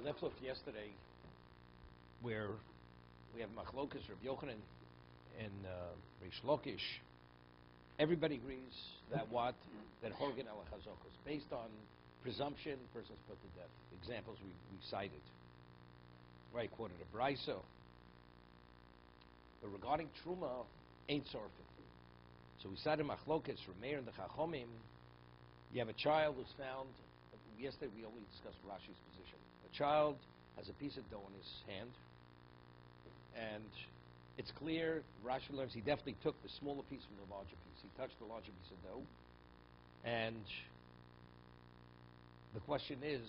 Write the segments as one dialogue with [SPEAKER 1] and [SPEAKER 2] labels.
[SPEAKER 1] We left off yesterday where we have Machlokas, Rabbi Yochanan, and Reish Lakish. Everybody agrees that what? That Horgan el Chazokos. Based on presumption, person's put to death. Examples we cited. Right, quoted a Braiso. But regarding Truma, ain't sorted. So we cited Machlokas, Rameir and the Chachomim. You have a child who's found, yesterday we only discussed Rashi's position. A child has a piece of dough in his hand, and it's clear, Rashi learns he definitely took the smaller piece from the larger piece. He touched the larger piece of dough, and the question is,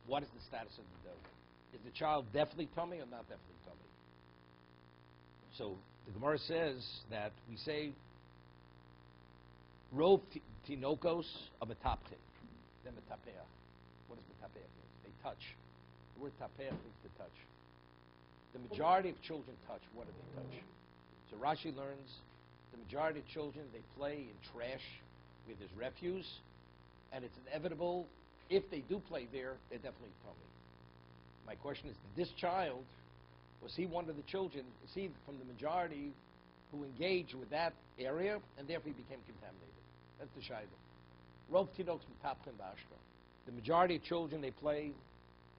[SPEAKER 1] what is the status of the dough? Is the child definitely tummy or not definitely tummy? So the Gemara says that we say, Rov tinokos of a tapchin. Then metapeach. What does metapeach mean? They touch. The word tapeach means to touch. The majority of children touch. What do they touch? So Rashi learns the majority of children, they play in trash where there's refuse, and it's inevitable, if they do play there, they're definitely tummy. My question is, did this child, was he one of the children, is he from the majority who engaged with that area, and therefore he became contaminated? That's the shayla. Rov tinoks mitapchen b'ashka. The majority of children, they play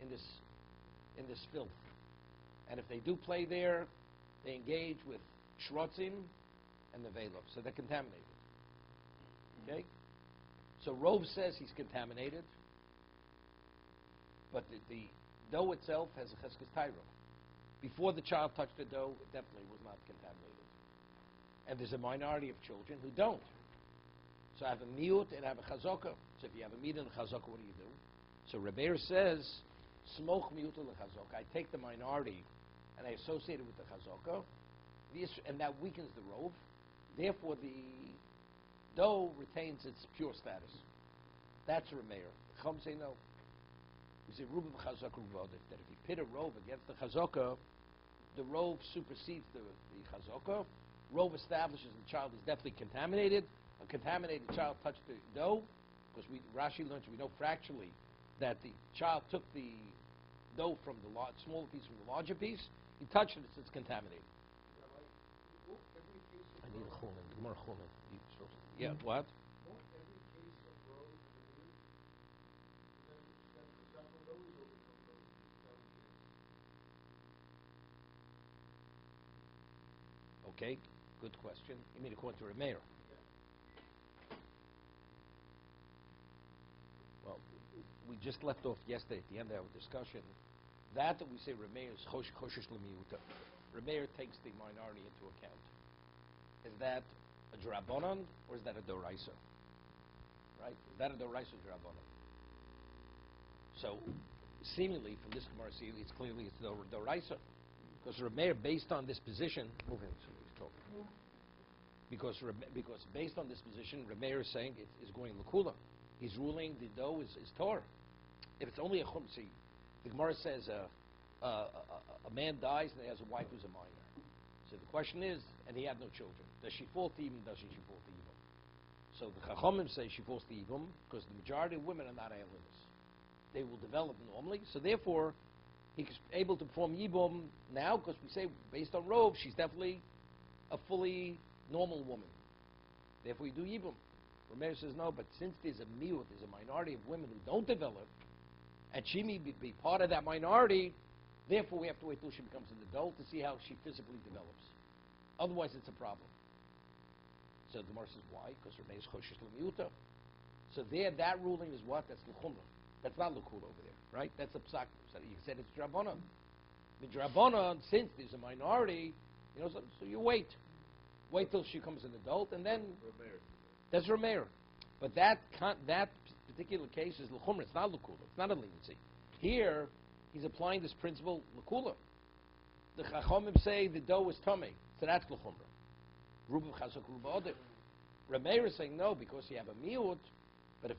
[SPEAKER 1] in this filth. And if they do play there, they engage with shrotzim and the velov. So they're contaminated. Okay? So Rov says he's contaminated, but the dough itself has a cheskes tyro. Before the child touched the dough, it definitely was not contaminated. And there's a minority of children who don't. So I have a miut and I have a chazaka. So if you have a miut and a chazaka, what do you do? So Rebeir says, smoch miut and chazaka. I take the minority and I associate it with the chazaka, and that weakens the rov. Therefore, the dough retains its pure status. That's Rebeir. The Chum say no. We say rubav chazaka ruvadik, that if you pit a rov against the chazaka, the rov supersedes the chazaka. Rov establishes the child is definitely contaminated. A contaminated child touched the dough, because Rashi learns, we know fractionally that the child took the dough from the smaller piece from the larger piece. He touched it, it's contaminated. I need a chulin, more chulin. Yeah, what? Okay, good question. You mean according to Remeir? Well, we just left off yesterday at the end of our discussion. That we say Remeir is choshesh l'miuta. Remeir takes the minority into account. Is that a drabonon or is that a doraisa? Right? Is that a doraisa or drabonon? So, seemingly from this Gemara, it's clearly it's doraisa, because Remeir, based on this position, because based on this position, Remeir is saying it's going l'kula. He's ruling the dough is tor. If it's only a chumsi, the Gemara says a man dies and he has a wife who's a minor. So the question is, and he had no children, does she fall to Ibn, doesn't she fall to Ibn? So the Chachamim say she falls to Ibn because the majority of women are not aliens. They will develop normally, so therefore he's able to perform Yibum now because we say, based on Rov, she's definitely a fully normal woman. Therefore you do Yibum. Rameir says no, but since there's a miut, there's a minority of women who don't develop, and she may be part of that minority, therefore we have to wait till she becomes an adult to see how she physically develops. Otherwise it's a problem. So the Gemara says, why? Because Rameir is choshesh l'miuta. So there, that ruling is what? That's l'chumra. That's not l'kula over there, right? That's a psak. So you said it's drabonon. The drabonon, since there's a minority, so you wait. Wait till she becomes an adult, and then that's Rameir. But that particular case is l'chumra. It's not l'kula. It's not a leniency. Here, he's applying this principle l'kula. The Chachomim say the dough is tummy, so that's l'chumra. Rubav chazak rubav odif. Rameir is saying no, because you have a miut. But if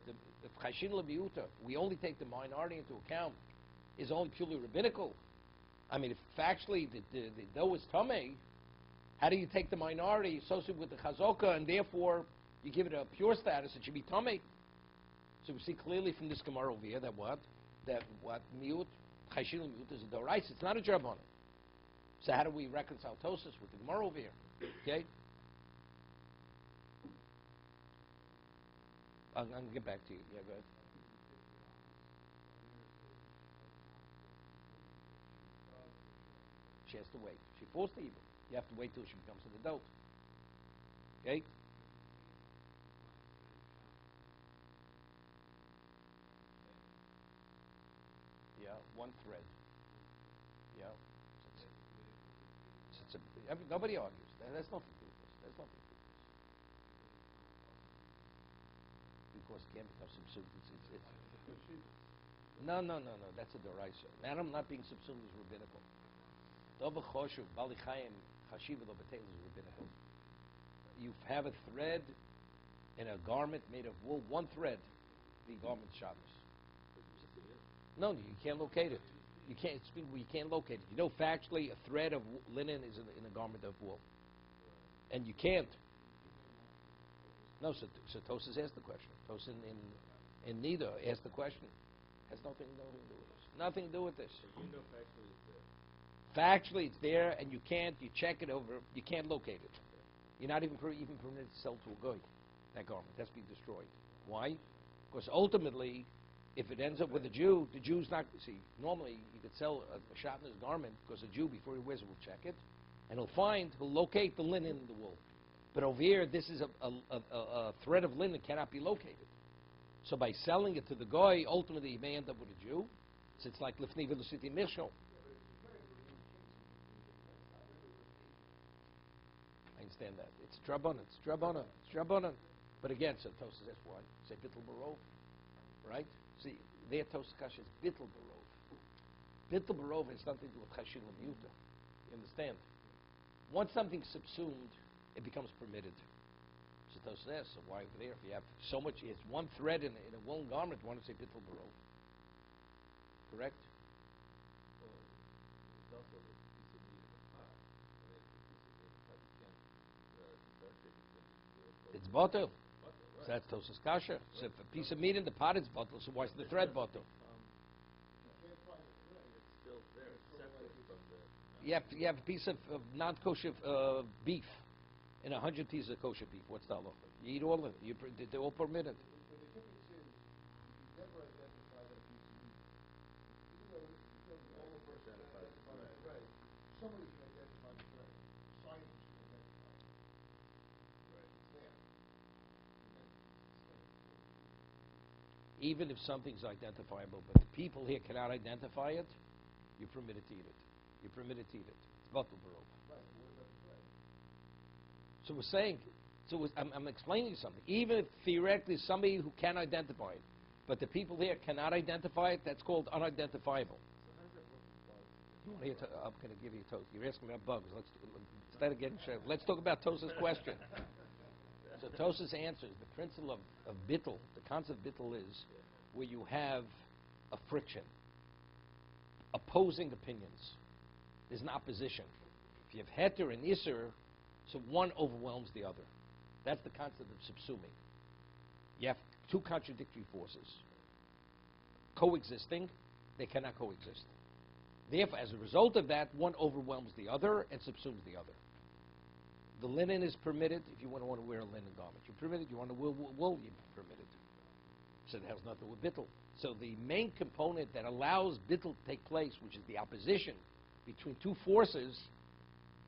[SPEAKER 1] chashin l'miuta, we only take the minority into account, is only purely rabbinical. I mean, if factually the dough is tummy, how do you take the minority associated with the chazaka, and therefore you give it a pure status? It should be tummy. So we see clearly from this Gemara over here that what miut Chayshil Miut is a Dorais. It's not a Drabanan. So how do we reconcile Tosis with the Gemara over here? Okay? I'm going to get back to you. Yeah, go ahead. She has to wait. She forced to eat it. You have to wait till she becomes an adult. Okay? Yeah, one thread. Yeah. Nobody argues. That's nothing to do with this. That's nothing to do with this. Because it can't become subsumed. No. That's a deraisa. Adam not being subsumed is rabbinical. Dova choshuv, bali chayim, chashiva lo betel is rabbinical. You have a thread in a garment made of wool, one thread, the garment Shabbos. No, you can't locate it. You can't locate it. You know, factually, a thread of linen is in a garment of wool, and you can't. No, so Tosas asked the question. Tosas in Nida asked the question. Has nothing to do with this. Nothing to do with this.
[SPEAKER 2] You know factually it's there.
[SPEAKER 1] Factually, it's there, and you can't. You check it over. You can't locate it. You're not even permitted to sell to a goy. That garment has to be destroyed. Why? Because ultimately, if it ends up with a Jew, the Jew's not. See, normally you could sell a shatner's garment because a Jew, before he wears it, will check it, and he'll locate the linen in the wool. But over here, this is a thread of linen that cannot be located. So by selling it to the goy, ultimately he may end up with a Jew. So it's like lifnei v'lusiti mirshal. I understand that. It's drabanan. But again, so Tosas, that's why. Say bittul barov, right? See, their Tosas kasha is bittul barov. Bittul barov has something to do with chashil miuta. You understand? Once something's subsumed, it becomes permitted. So Tosas says, so why over there? If you have so much, it's one thread in a woolen garment, you want to say bittul barov. Correct?
[SPEAKER 2] Well, it's also a piece of meat in the pot. I mean, it's a piece of meat in the pot. You can't differentiate between
[SPEAKER 1] It's bottle.
[SPEAKER 2] Right.
[SPEAKER 1] So that's Tosas kasha. So if a piece of meat in the pot is bottle, so why is the thread bottle?
[SPEAKER 2] You can't find the thread. It's still there. It's separate from the...
[SPEAKER 1] You have a piece of non-kosher beef and 100 pieces of kosher beef. What's the halacha? You eat all of it. They're all permitted.
[SPEAKER 3] But the difference is, you never identify that piece of meat. Even though normal person can identify the thread, somebody can identify the thread. Scientists can identify it.
[SPEAKER 2] Right.
[SPEAKER 3] It's there.
[SPEAKER 1] Even if something's identifiable, but the people here cannot identify it, you're permitted to eat it. You're permitted to eat it. It's bottle barov.
[SPEAKER 3] Right, but what about the thread?
[SPEAKER 1] So we're saying, I'm explaining something. Even if theoretically somebody who can identify it, but the people here cannot identify it, that's called unidentifiable.
[SPEAKER 2] So how does that work with bugs?
[SPEAKER 1] You want to hear? I'm going to give you a toast. You're asking about bugs. Instead of getting shaved, let's talk about Tos's question. So Tos's answers the principle of bittul. The concept of bittul is where you have a friction, opposing opinions. There's an opposition. If you have heter and iser, so one overwhelms the other. That's the concept of subsuming. You have two contradictory forces coexisting. They cannot coexist. Therefore, as a result of that, one overwhelms the other and subsumes the other. The linen is permitted if you want to wear a linen garment. You're permitted. You want to wear wool, you're permitted. So that has nothing with bittul. So the main component that allows bittul to take place, which is the opposition between two forces,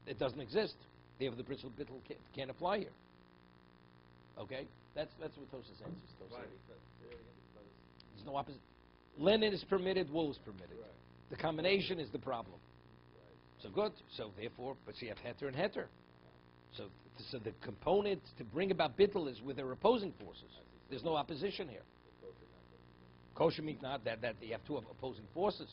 [SPEAKER 1] it doesn't exist. Therefore, the principle of bittul can't apply here. Okay? That's what Tosas answers.
[SPEAKER 2] Why? Because
[SPEAKER 1] there's no opposite. Linen is permitted, wool is permitted.
[SPEAKER 2] Right.
[SPEAKER 1] The combination is the problem.
[SPEAKER 2] Right.
[SPEAKER 1] So good. So therefore, but you have heter and heter. So the component to bring about bittul is with their opposing forces. There's no opposition here. Kosher means not that you have two opposing forces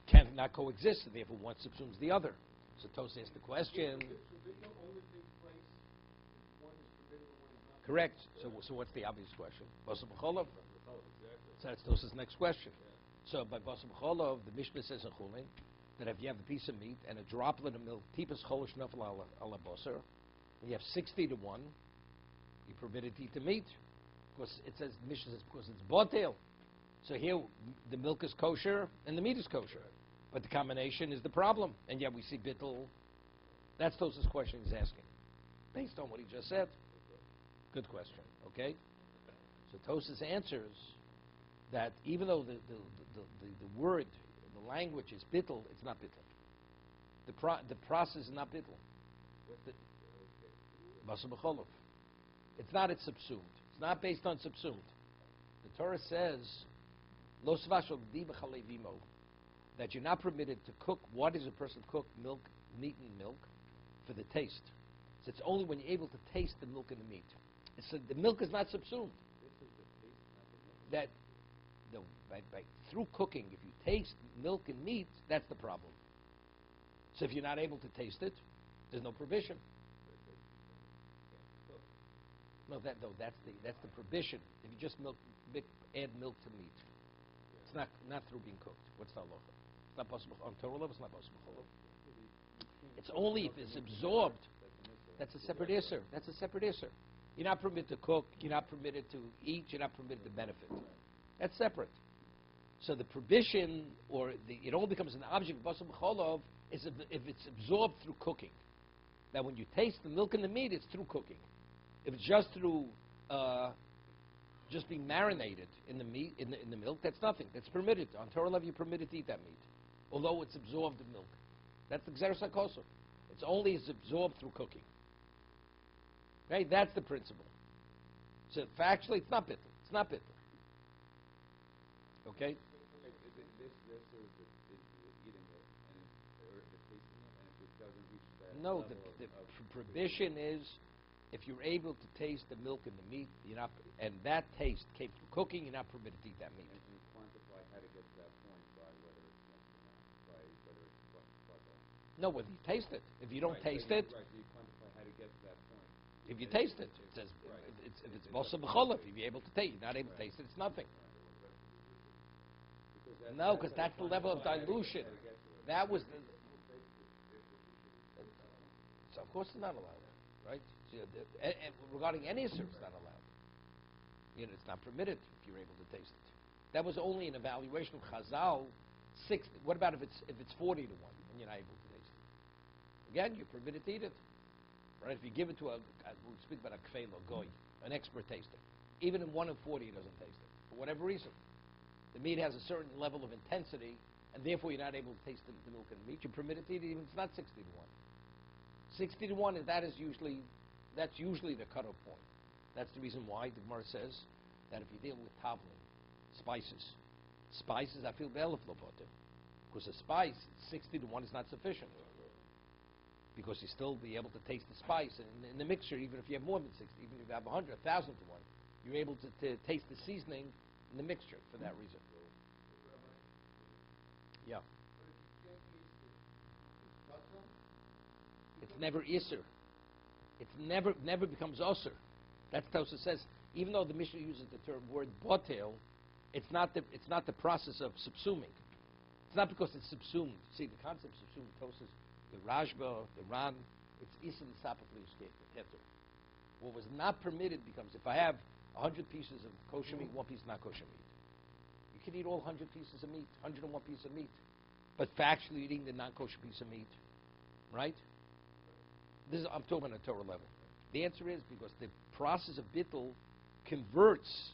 [SPEAKER 1] cannot coexist, so therefore one subsumes the other. So Tosas asked the question.
[SPEAKER 3] So bittul only takes place if one is permitted and one is not.
[SPEAKER 1] Correct. So what's the obvious question? Basar b'cholov.
[SPEAKER 2] Exactly.
[SPEAKER 1] So that's Tosas' next question.
[SPEAKER 2] Yeah.
[SPEAKER 1] So by basar b'cholov, the Mishnah says in Chulin that if you have a piece of meat and a droplet of milk, tipas cholish nafel ala basar, and you have 60 to 1, you're permitted to eat the meat. Because it says, Mishnah says, because it's botel. So here, the milk is kosher and the meat is kosher. But the combination is the problem. And yet we see bittul. That's Tosa's question he's asking. Based on what he just said. Good question, okay? So Tosa's answers that even though the word, the language is bittul, it's not bittul. The process is not bittul. Basar b'cholov. It's not, it's subsumed. It's not based on subsumed. The Torah says, Lo svashol di b'chalevimo, that you're not permitted to cook. What does a person cook? Milk, meat and milk, for the taste. So it's only when you're able to taste the milk and the meat. So the milk is not subsumed. That no, through cooking, if you taste milk and meat, that's the problem. So if you're not able to taste it, there's no prohibition. No, that's the prohibition. If you just add milk to meat, it's not through being cooked. What's the halacha? It's not possible on Torah level. It's not possible. It's only if it's absorbed. That's a separate isser. That's a separate isser. You're not permitted to cook. You're not permitted to eat. You're not permitted to benefit. That's separate. So the prohibition, or it only becomes an object of basar b'cholov, is if it's absorbed through cooking. Now, when you taste the milk and the meat, it's through cooking. If it's just through just being marinated in the meat, in the milk, that's nothing. That's permitted. On Torah level, you're permitted to eat that meat, although it's absorbed in milk. That's the gzeres hakosher. It's only as absorbed through cooking. Okay, that's the principle. So factually, it's not bittul. It's not bittul. Okay.
[SPEAKER 2] This is eating it or the tasting it, and if it doesn't reach that
[SPEAKER 1] No,
[SPEAKER 2] level
[SPEAKER 1] the
[SPEAKER 2] of
[SPEAKER 1] prohibition is if you're able to taste the milk and the meat, you're not, and that taste came through cooking, you're not permitted to eat that meat.
[SPEAKER 2] And quantify how to get to that point by whether it's by whether it's puzzle.
[SPEAKER 1] No, whether you taste it. If you don't taste it,
[SPEAKER 2] Right, so you quantify how to get to that point.
[SPEAKER 1] if you taste it, it says if it's basar b'cholov, if you're able to taste, you're not able to taste it, it's nothing. No, because that's the level of dilution. That was the. So of course it's not allowed, right? So, regarding any issue, it's not allowed. You know, it's not permitted if you're able to taste it. That was only an evaluation of Chazal. 60. What about if it's 40 to 1 and you're not able to taste it? Again, you're permitted to eat it, right? If you give it to we'll speak about a kfeil or goy, an expert taster, even in 1 in 40, he doesn't taste it for whatever reason. The meat has a certain level of intensity, and therefore you're not able to taste the milk and the meat. You're permitted to eat it even if it's not 60 to 1. 60 to 1, that's usually the cutoff point. That's the reason why the Gemara says that if you're dealing with tavlin, spices, I feel be'elef lo poter. Because a spice, 60 to 1 is not sufficient. Because you still be able to taste the spice in the mixture, even if you have more than 60, even if you have 100, 1,000 to 1. You're able to taste the seasoning in the mixture for that reason. Yeah.
[SPEAKER 3] But if you can't taste the bottom,
[SPEAKER 1] It's never isser. It's never becomes osir. That's Tosa says. Even though the Mishnah uses the term word botel, it's not the process of subsuming. It's not because it's subsumed. See, the concept of subsumed Tosa, the Rashba, the Ran, it's isser l'sapafliuskei, the tetur. What was not permitted becomes if I have 100 pieces of kosher meat, 1 piece not kosher meat. You can eat all 100 pieces of meat, 101 pieces of meat, but factually eating the non-kosher piece of meat, right? I'm talking on a Torah level. The answer is because the process of bittul converts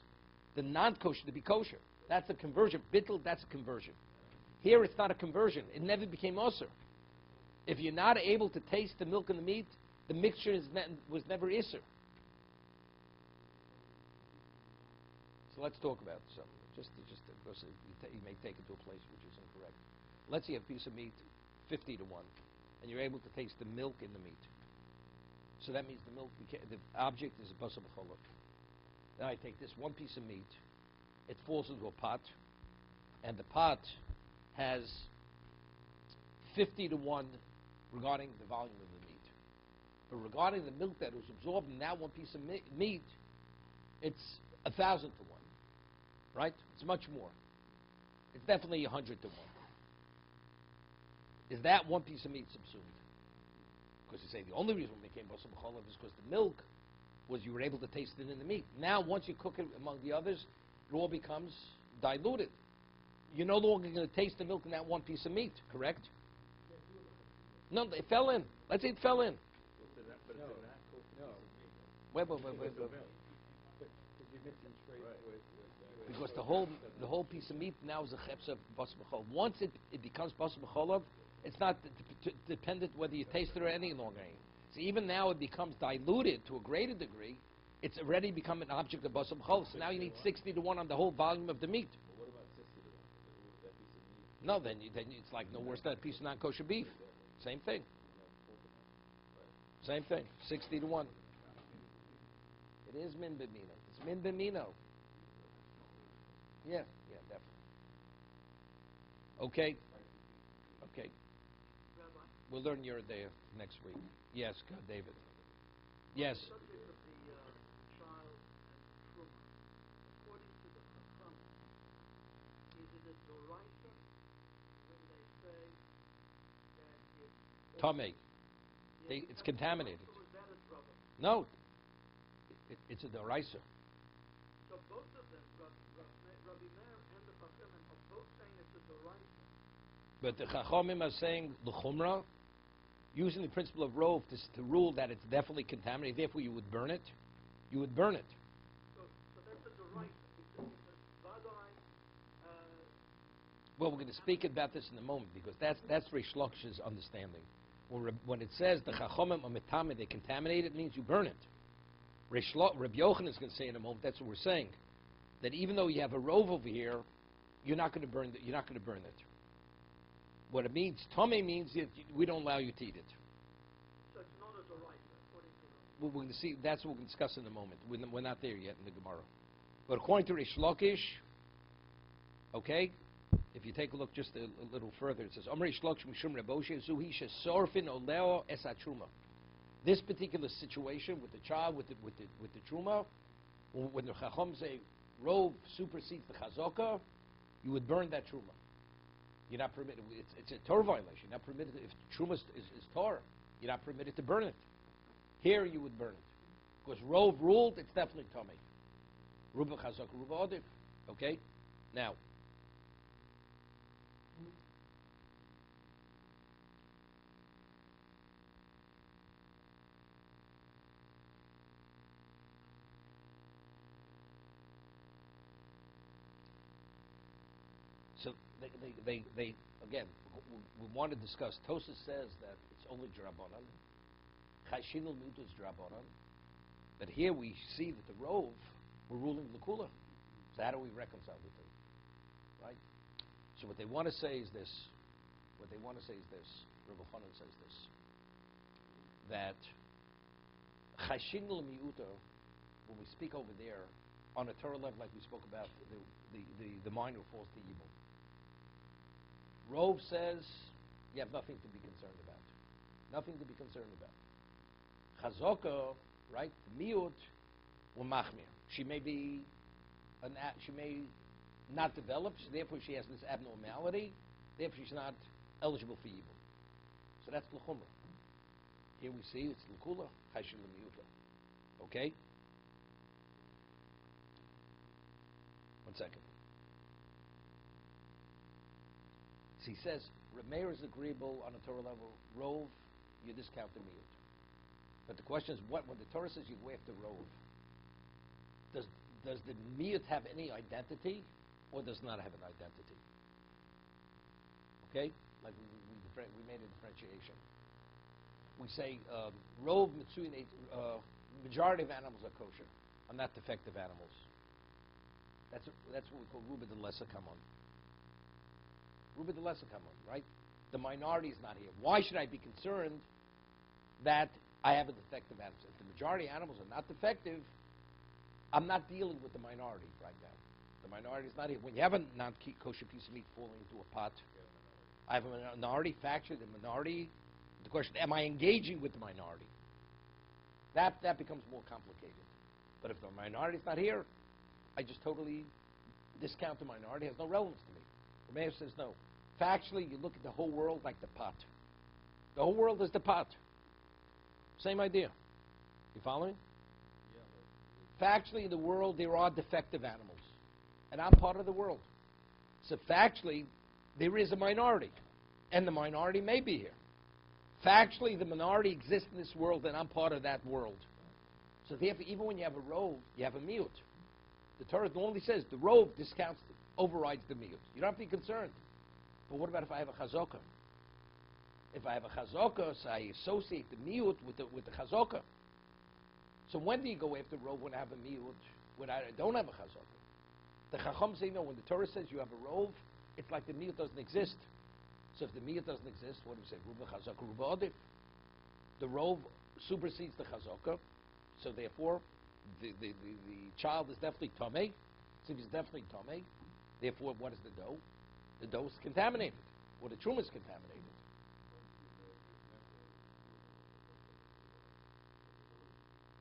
[SPEAKER 1] the non-kosher to be kosher. That's a conversion. Bittul, that's a conversion. Here it's not a conversion. It never became osir. If you're not able to taste the milk and the meat, the mixture was never isser. So let's talk about something. Just because you may take it to a place which is incorrect. Let's say you have a piece of meat, 50 to 1, and you're able to taste the milk in the meat. So that means the object is basar b'cholov. Then I take this 1 piece of meat, it falls into a pot, and the pot has 50 to 1 regarding the volume of the meat. But regarding the milk that was absorbed in that 1 piece of meat, it's 1,000 to 1. Right? It's much more. It's definitely 100 to 1. Is that 1 piece of meat subsumed? Because you say the only reason it became basar b'cholov is because the milk was you were able to taste it in the meat. Now, once you cook it among the others, it all becomes diluted. You're no longer going to taste the milk in that one piece of meat, correct? No, it fell in. Let's say it fell in.
[SPEAKER 2] But it's a non-kosher piece of meat.
[SPEAKER 1] Wait.
[SPEAKER 2] With the milk.
[SPEAKER 3] But you're mixing straight
[SPEAKER 2] Right.
[SPEAKER 3] with
[SPEAKER 1] Because the whole piece of meat now is a chepsa of basar b'chol. Once it becomes basar b'cholav, it's not dependent whether you taste it or any longer. So even now it becomes diluted to a greater degree. It's already become an object of basar b'chol. So now you need 60 to 1 on the whole volume of the meat.
[SPEAKER 2] But what about 60 to 1? That piece of meat?
[SPEAKER 1] No, then it's like no worse than a piece of non-kosher beef. Same thing. Same thing. 60 to 1. It is min b'mino. It's min b'mino. Yeah, definitely. Okay. We'll learn your day next week. Yes, go, David. Yes.
[SPEAKER 4] The subject of the child and truma, according to the Chacham, is it a doraisa when they say that it's
[SPEAKER 1] Tomei. It's contaminated.
[SPEAKER 4] or is that a drubba?
[SPEAKER 1] No. It's a doraisa.
[SPEAKER 4] So both of them, Rabbi Meir and the Chachamim, are both saying it's a doraisa.
[SPEAKER 1] But the Chachamim are saying the chumrah, using the principle of rove to rule that it's definitely contaminated, therefore you would burn it. You would burn it.
[SPEAKER 4] So that's a doraisa. It's a vadai.
[SPEAKER 1] Well, we're going to speak about this in a moment because that's Reish Lakish's understanding. When it says the Chachamim are metame, they contaminate it, means you burn it. Rabbi Yochanan is going to say in a moment. That's what we're saying. That even though you have a rove over here, you're not going to burn it. You're not going to burn it. What it means, Tomei means that we don't allow you to eat it.
[SPEAKER 4] So it's not a doraisa, according to the...
[SPEAKER 1] We're going to see. That's what we're going to discuss in a moment. We're not there yet in the Gemara. But according to Reish Lakish, okay, if you take a look just a little further, it says, Amr Reish Lakish mishum Reboshe zuhi shesorfin oleo es truma. This particular situation with the child, with the truma, when the Chacham say rove supersedes the chazaka, you would burn that truma. You're not permitted. It's a Torah violation. You're not permitted. If truma is Torah, you're not permitted to burn it. Here you would burn it because rove ruled. It's definitely tummy. Ruba chazaka, ruba odif. Okay. Now. So they again, we want to discuss. Tosas says that it's only drabanan. Chashinul mut is drabanan. But here we see that the rove were ruling l'kula. So how do we reconcile the two? Right. So what they want to say is this. Rabbi Chanan says this. That chashinul miuta, when we speak over there on a Torah level, like we spoke about, the minor falls to evil. Rove says you have nothing to be concerned about. Nothing to be concerned about. Chazaka, right? The miut will machmir. She may not develop. Therefore, she has this abnormality. Therefore, she's not eligible for evil. So that's l'chumra. Here we see it's l'kula chayshul l'miuta. Okay. 1 second. So he says, Meir is agreeable on a Torah level. Rove, you discount the miut. But the question is, when the Torah says you go after rove, does the miut have any identity, or does not have an identity? Okay, like we made a differentiation. We say rove mitzuin, majority of animals are kosher, are not defective animals. That's what we call ruba de lesser kamon. Ruba de lesser kamon, right? The minority is not here. Why should I be concerned that I have a defective animal? If the majority of animals are not defective, I'm not dealing with the minority right now. The minority is not here. When you have a non-kosher piece of meat falling into a pot, I have a minority. Factually, the minority. The question: am I engaging with the minority? That becomes more complicated. But if the minority is not here, I just totally discount the minority. It has no relevance to me. The mayor says no. Factually, you look at the whole world like the pot. The whole world is the pot. Same idea. You following?
[SPEAKER 2] Yeah,
[SPEAKER 1] Factually, in the world, there are defective animals. And I'm part of the world. So factually, there is a minority, and the minority may be here. Factually, the minority exists in this world, and I'm part of that world. So therefore, even when you have a rove, you have a miut. The Torah normally says the rove discounts, overrides the miut. You don't have to be concerned. But what about if I have a chazaka? If I have a chazaka, so I associate the miut with the chazaka. So when do you go after rove when I have a miut, when I don't have a chazaka? The chacham say no. When the Torah says you have a rove, it's like the miut doesn't exist. So if the miut doesn't exist, what do we say? Ruba chazaka, ruba adif. The rove supersedes the chazaka. So therefore, the child is definitely tamei. So if he's definitely tamei, therefore, what is the dough? The dough is contaminated, or the truma is contaminated.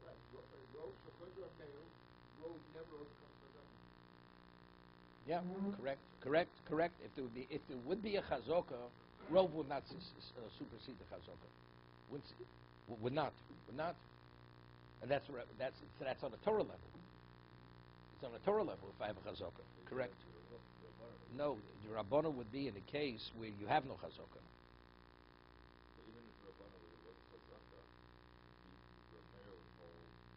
[SPEAKER 3] Right. Rove, so because you're a male, rove never overcomes chazaka.
[SPEAKER 1] Yeah, correct. If there would be a chazaka, rove would not supersede the chazaka. Would not. And that's on a Torah level. It's on a Torah level if I have a chazaka. Correct? No, the Rabbana would be in a case where you have no chazaka.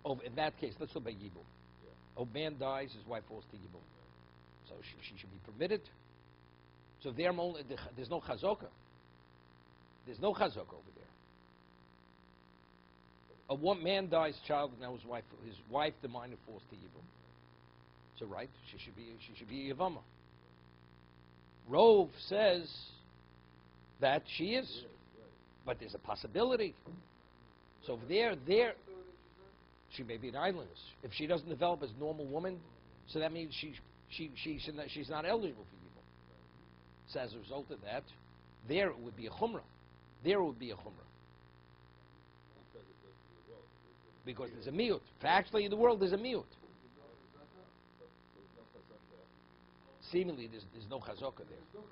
[SPEAKER 1] Oh, in that case, let's look at Yibum. Oh, man dies, his wife falls to Yibum. So she should be permitted. So there's no chazaka. There's no chazaka over there. One man dies, child, and now his wife, the minor, falls to Yibum. So right, she should be a Yavama. Rove says that she is, but there's a possibility. So there, she may be an islandess. If she doesn't develop as a normal woman, so that means she's not eligible for Yibum. So as a result of that, there it would be a chumrah. Because there's a miut. Factually, in the world, there's a miut. Seemingly, there's no chazaka there.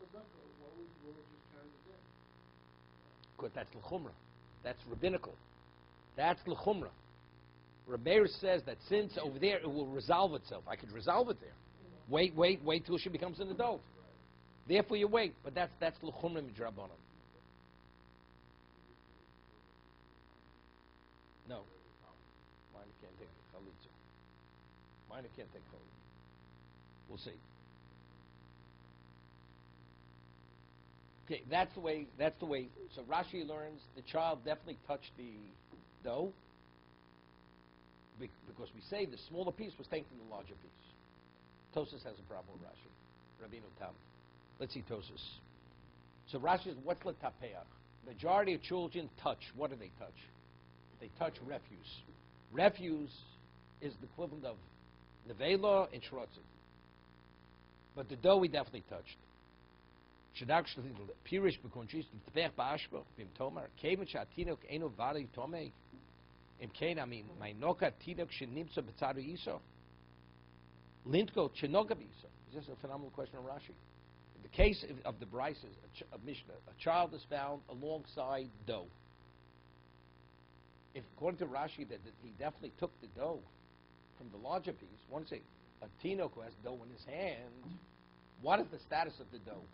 [SPEAKER 1] Because that's l'chumra. That's rabbinical. That's l'chumra. Rabbeir says that since over there it will resolve itself. I could resolve it there. Wait till she becomes an adult. Therefore you wait. But that's l'chumra midrabanan. No. Minor can't take chalitza. Minor can't take chalitza. We'll see. Okay, that's the way. So Rashi learns the child definitely touched the dough because we say the smaller piece was taken from the larger piece. Tosas has a problem with Rashi. Rabbeinu Tam. Let's see Tosas. So Rashi says, what's l'tapeach? Majority of children touch. What do they touch? They touch refuse. Refuse is the equivalent of nevela and shrotzim. But the dough we definitely touched. Should actually pirish bekonchis tpech ba'ashba bim tomar kemen shatinok eno vali tomei im kain I mean my noka tinok shenimtza betzadu iso lintko chenoga iso. This is a phenomenal question on Rashi. In the case of the Bryces of Mishnah, a child is found alongside dough. If according to Rashi that he definitely took the dough from the larger piece, one say a tinok who has dough in his hand, what is the status of the dough?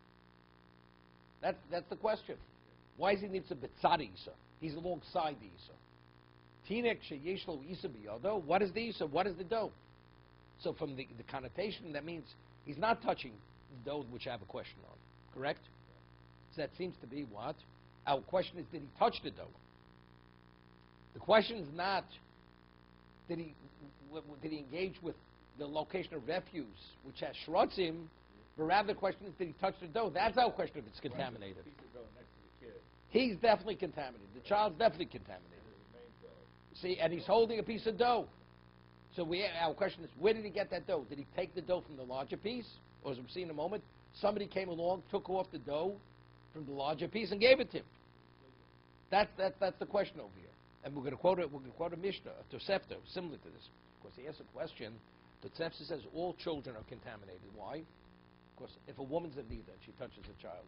[SPEAKER 1] That's the question. Why does he need to betzadi Isa? He's alongside the Isa. Tinek sheyeshlo Isa biyado. What is the Isa? What is the dough? So from the connotation, that means he's not touching the dough, which I have a question on. Correct? So that seems to be what? Our question is, did he touch the dough? The question is not, did he engage with the location of refuse, which has shrotzim, but rather the question is, did he touch the dough? That's our question if it's contaminated. He's definitely contaminated. The child's definitely contaminated. See, and he's holding a piece of dough. So our question is, where did he get that dough? Did he take the dough from the larger piece? Or as we'll see in a moment, somebody came along, took off the dough from the larger piece and gave it to him. That's the question over here. And we're going to quote a Mishnah, a Tosefta, similar to this. Because he asks a question, the Tosefta says all children are contaminated. Why? Because if a woman's a nida and she touches a child,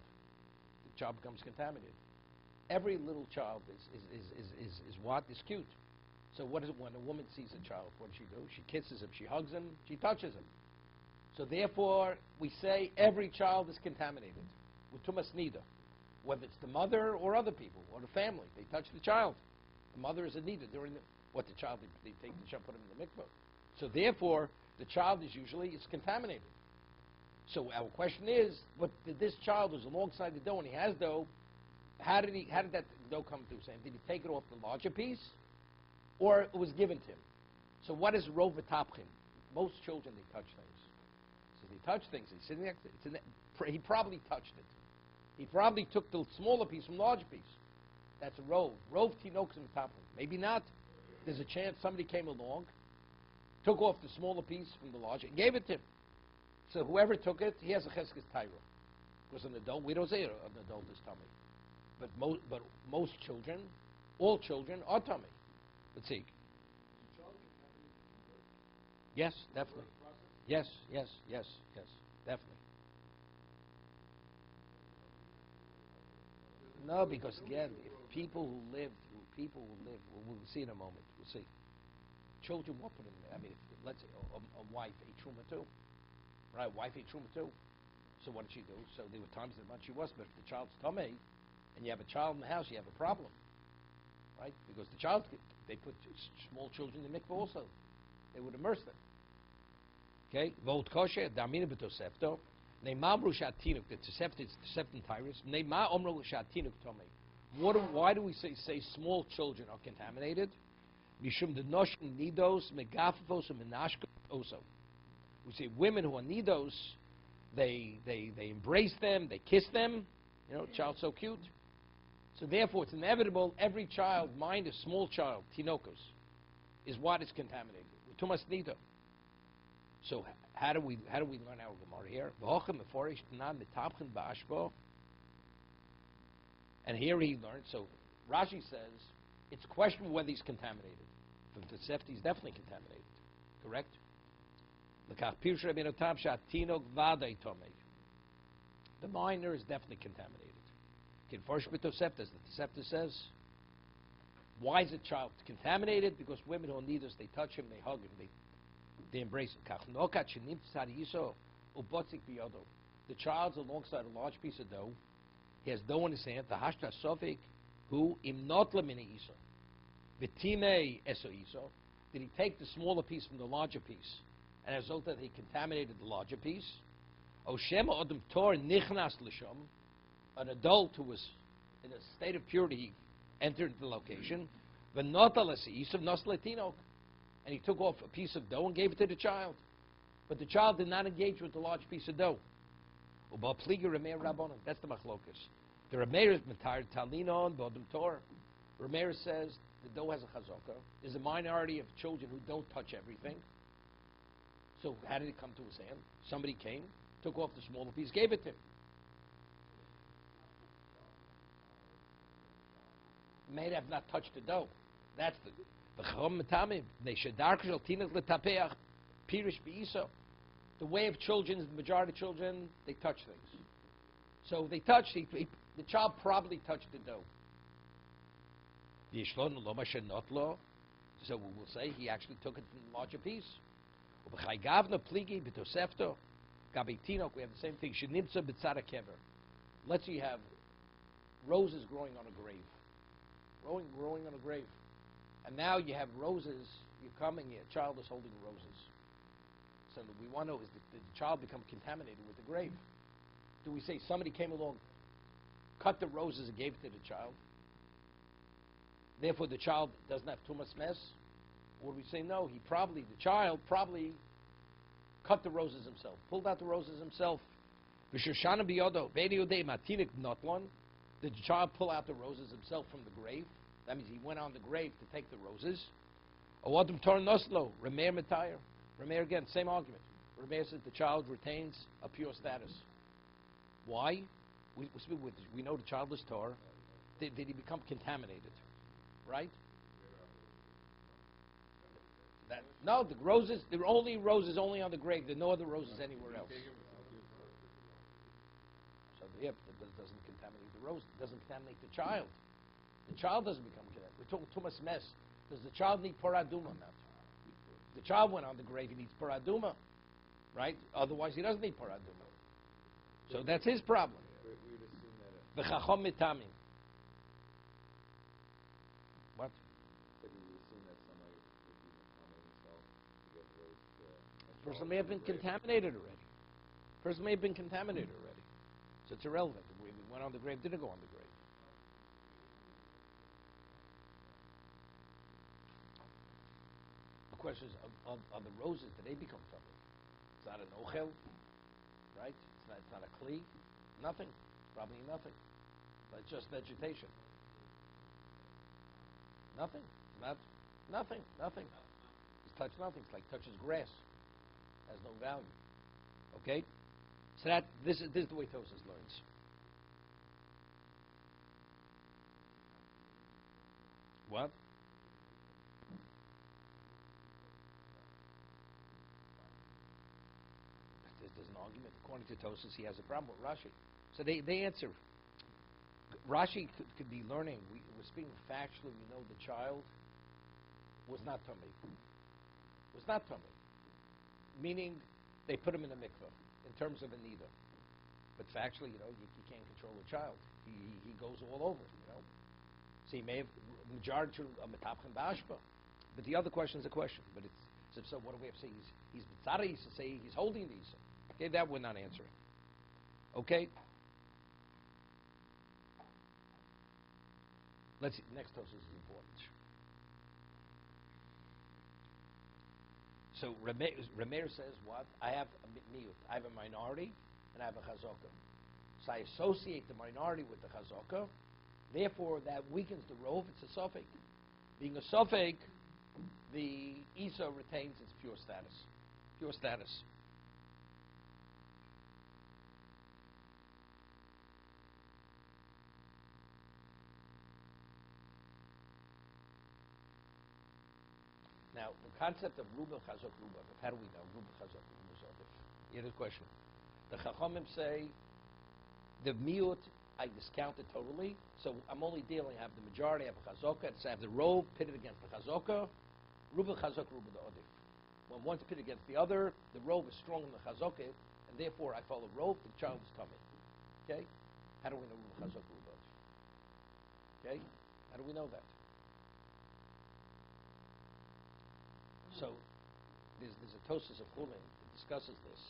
[SPEAKER 1] the child becomes contaminated. Every little child is what? Is cute. So what is it when a woman sees a child? What does she do? She kisses him, she hugs him, she touches him. So therefore, we say every child is contaminated with tumas nida, whether it's the mother or other people or the family. They touch the child. The mother is a nida during the child, they take the child, put him in the mikvah. So therefore, the child is usually contaminated. So our question is, what did this child who's alongside the dough and he has dough, how did that dough come through? Saying, did he take it off the larger piece, or it was given to him? So what is rov v'tapchin? Most children, they touch things. So they touch things. He's sitting next to it. He probably touched it. He probably took the smaller piece from the larger piece. That's a rov. Rov tinoks and v'tapchin. Maybe not. There's a chance somebody came along, took off the smaller piece from the larger, and gave it to him. So whoever took it, he has a cheskes tyra. Because an adult, we don't say an adult is tummy. But most children, all children are tummy. Let's see. Yes, definitely. Yes, definitely. No, because again, if people who live, we'll see in a moment. We'll see. Children were put in there. I mean, let's say a wife ate truma too, right? Wife ate truma too. So what did she do? So there were times that she was, but if the child's tummy, and you have a child in the house, you have a problem, right? Because the child, they put small children in the mikveh also. They would immerse them. Okay? Vot kosher, damina b'tosefto. Ne'mamru shatinuk, the tosefta is tosefta tyrus. Ne'ma omru shatinuk tomei. Why do we say small children are contaminated? Mishum denoshim nidos megafos and menashkos also. We say women who are nidos, they embrace them, they kiss them. You know, child's so cute. So therefore, it's inevitable every child, mind a small child, tinokos, is what is contaminated. Tumas nida. So how do we learn our Gemara here? And here he learned. So Rashi says it's questionable whether he's contaminated. But the Tosefta, he's definitely contaminated. Correct? The minor is definitely contaminated. The Tosefta says, why is a child contaminated? Because women who need us, they touch him, they hug him, they embrace him. The child's alongside a large piece of dough. He has dough in his hand. The hashta sofik, who im not lemine iso, v'time eso iso. Did he take the smaller piece from the larger piece, and as a result that he contaminated the larger piece? O shema odem tor nichnas l'sham. An adult who was in a state of purity entered the location, and he took off a piece of dough and gave it to the child. But the child did not engage with the large piece of dough. That's the machlokas. The Rameir is metired talinon bodem tor. Rameir says the dough has a chazaka. There's a minority of children who don't touch everything. So how did it come to his hand? Somebody came, took off the smaller piece, gave it to him. May have not touched the dough. That's the way of children is the majority of children, they touch things. So they touched, the child probably touched the dough. So we will say he actually took it from the larger piece. We have the same thing. Let's say you have roses growing on a grave. Growing on a grave. And now you have roses, you're coming here, a child is holding roses. So we want to know, did the child become contaminated with the grave? Do we say somebody came along, cut the roses and gave it to the child? Therefore the child doesn't have tumas mess? Or do we say no, the child probably cut the roses himself, pulled out the roses himself. Did the child pull out the roses himself from the grave? That means he went on the grave to take the roses. Awadum tor noslo, Rameir Matayr. Rameir again, same argument. Rameir says the child retains a pure status. Why? We know the child is tor. Did he become contaminated? Right? No, the roses, there are only roses only on the grave. There are no other roses anywhere else. So yeah, it doesn't contaminate the rose. It doesn't contaminate the child. The child doesn't become contaminated. We're talking tumas mess. Does the child need paraduma now? The child went on the grave. He needs paraduma. right? Otherwise, he doesn't need paraduma. So that's his problem.
[SPEAKER 2] We would assume that
[SPEAKER 1] V'chachom mitamim. What?
[SPEAKER 2] we would assume that somebody would be Muhammad himself to get those.
[SPEAKER 1] Person may have been contaminated already. Person may have been contaminated already. So it's irrelevant. We went on the grave, didn't go on the grave. The question is, are the roses, did they become tummy? It's not an ochel, right? It's not a kli. Nothing. Probably nothing. But just vegetation. Nothing. Nothing. He's touched nothing. It's like touches grass. Has no value. Okay? So this is the way Tosas learns. What? There's an argument. According to Tosas, he has a problem with Rashi. So they answer. Rashi could be learning. We're speaking factually. We know the child was not tummy. Was not tummy. Meaning they put him in a mikveh in terms of a nida. But factually, you can't control a child. He goes all over, So he may have majority a metapchen bashba. But the other question is a question. But so what do we have to say? He's bitzara. He's to say he's holding these. Okay, that we're not answering. Okay. Let's see. Next toast is important. So Rameir says what? I have a miyut. I have a minority, and I have a chazaka. So I associate the minority with the chazaka. Therefore, that weakens the rov. It's a suffix. Being a suffix, the Isa retains its pure status. Pure status. Now, the concept of Ruba Chazok Ruba, how do we know? Ruba Chazok Ruba Zodif. Here's the question. The Chachamim say the miut, I discount it totally, so I'm only dealing, I have the majority, I have a Chazokah, so I have the rov pitted against the Chazokah, Ruba Chazok Ruba the Odif. When one's pitted against the other, the rov is stronger than the Chazokah, and therefore I follow rov, the child is tummy. Okay? How do we know Ruba Chazok Ruba Odif? Okay? How do we know that? So, there's a Tosas of Chulin that discusses this.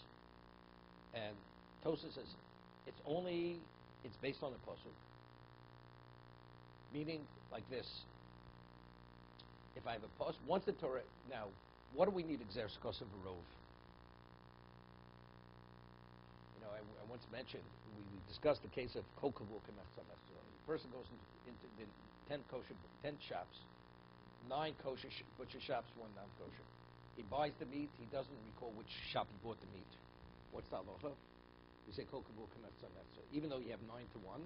[SPEAKER 1] And Tosas says, it's based on the Pasuk. Meaning, like this. If I have a Pasuk, once the Torah, now, what do we need Exer Skosav Rov? I once mentioned, we discussed the case of Kokavul Kemeth Sameh. The person goes into the 10 shops, 9 kosher butcher shops, 1 non-kosher. He buys the meat. He doesn't recall which shop he bought the meat. What's the halacha? We say kol kabul k'metz hametzer. Even though you have 9 to 1,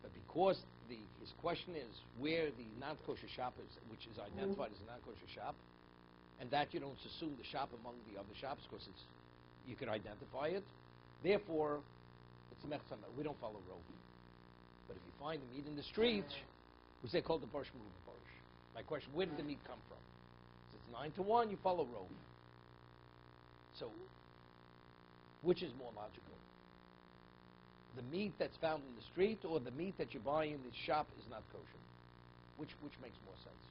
[SPEAKER 1] but because his question is where the non-kosher shop is, which is identified as a non-kosher shop, and that you don't assume the shop among the other shops because you can identify it. Therefore, it's metz hametzer. We don't follow rov. But if you find the meat in the street, we say kol the barish meruba barish. My question, where did the meat come from? If it's 9 to 1, you follow rov. So, which is more logical? The meat that's found in the street or the meat that you buy in the shop is not kosher? Which makes more sense?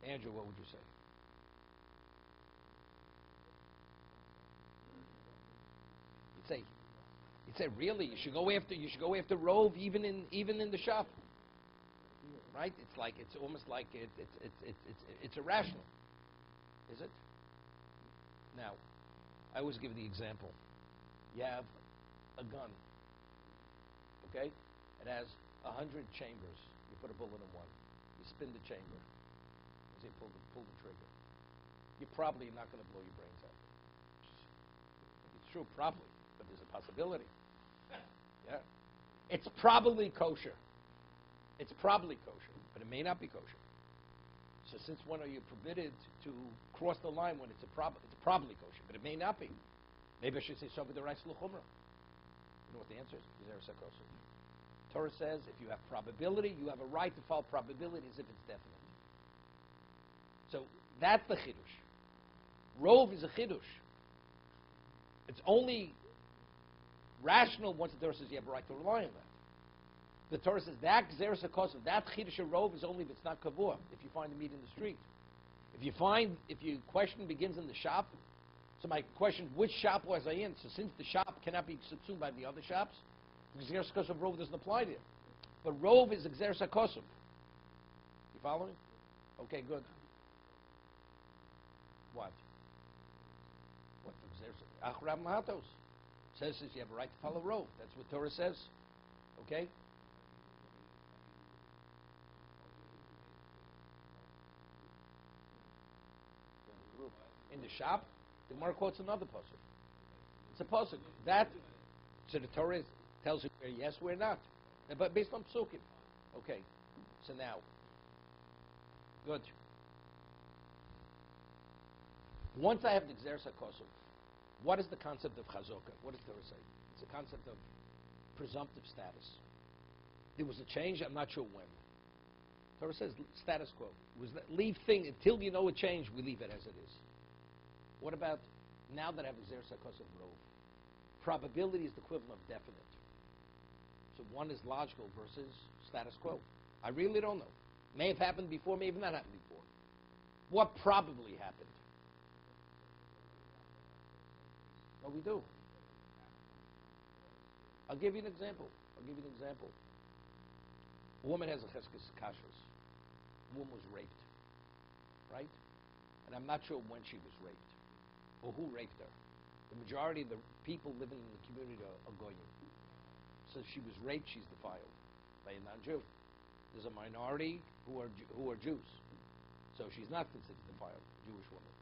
[SPEAKER 1] Andrew, what would you say? You'd say really you should go after rov even in the shop. Right? It's almost like it's irrational. Is it? Now, I always give the example. You have a gun. Okay? It has 100 chambers. You put a bullet in one. You spin the chamber. As you pull the trigger. You're probably not going to blow your brains out. It's true, probably, but there's a possibility. Yeah? It's probably kosher. It's probably kosher, but it may not be kosher. So since when are you permitted to cross the line when it's probably kosher, but it may not be? Maybe I should say Shabbat the Rice L'chumra. You know what the answer is? Because they're kosher. Torah says if you have probability, you have a right to follow probability as if it's definite. So that's the chidush. Rov is a chidush. It's only rational once the Torah says you have a right to rely on that. The Torah says that Gzeres HaKosov, that Chidush Rov is only if it's not Kavua, if you find the meat in the street. If your question begins in the shop, so my question, which shop was I in? So since the shop cannot be subsumed by the other shops, the Gzeres HaKosov Rov doesn't apply there. But Rov is Gzeres HaKosov. You following? Okay, good. What? What the Gzeres Achrav Mahatos says you have a right to follow Rov. That's what Torah says. Okay? In the shop, the Gemara quotes another pasuk. It's a pasuk. That, so the Torah tells you where yes, where not. But based on psukim. Okay, so now, good. Once I have the Gzeres HaKosov, what is the concept of chazokah? What does Torah say? It's a concept of presumptive status. There was a change, I'm not sure when. Torah says status quo. Leave thing until you know a change, we leave it as it is. What about now that I have Gzeres HaKosov Rov? Probability is the equivalent of definite. So one is logical versus status quo. I really don't know. May have happened before, may have not happened before. What probably happened? No, we do. I'll give you an example. A woman has a cheskes kashrus. A woman was raped, right? And I'm not sure when she was raped or who raped her. The majority of the people living in the community are goyim. So she was raped, she's defiled by a non-Jew. There's a minority who are Jews. So she's not considered defiled, Jewish woman.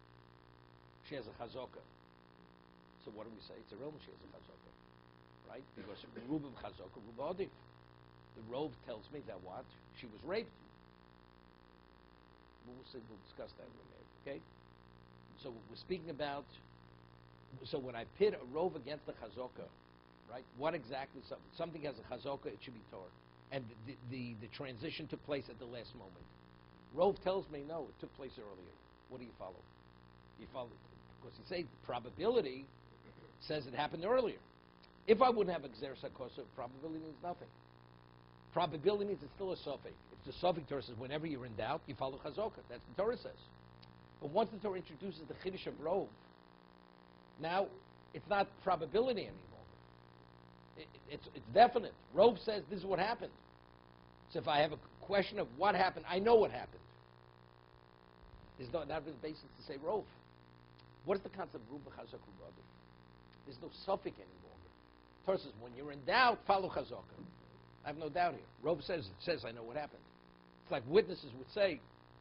[SPEAKER 1] She has a chazokah. So what do we say? It's a real she has a chazokah, right? Because Rubim chazokah, Rubah adif. The Rov tells me that what? She was raped. We'll discuss that in a minute, okay? So we're speaking about, so when I pit a Rov against the chazokah, right? What exactly, something has a chazokah, it should be Torah. And the transition took place at the last moment. Rov tells me, no, it took place earlier. What do you follow? You follow, because you say probability says it happened earlier. If I wouldn't have a Gzeres HaKosov, probability means nothing. Probability means it's still a suffix. It's the suffix. Torah says whenever you're in doubt, you follow chazokah. That's what the Torah says. But once the Torah introduces the Chiddush of Rov, now it's not probability any longer. It's definite. Rov says this is what happened. So if I have a question of what happened, I know what happened. There's not really basis to say Rov. What is the concept of Ruba Chazok Ruba? There's no suffix any longer. Torah says when you're in doubt, follow chazokah. I have no doubt here. Rov says I know what happened. It's like witnesses would say,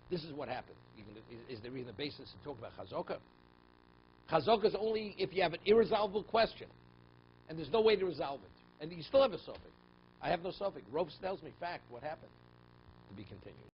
[SPEAKER 1] this is what happened. Is there even a basis to talk about chazokah? Chazokah is only if you have an irresolvable question, and there's no way to resolve it, and you still have a suffix. I have no suffix. Rov tells me fact what happened. To be continued.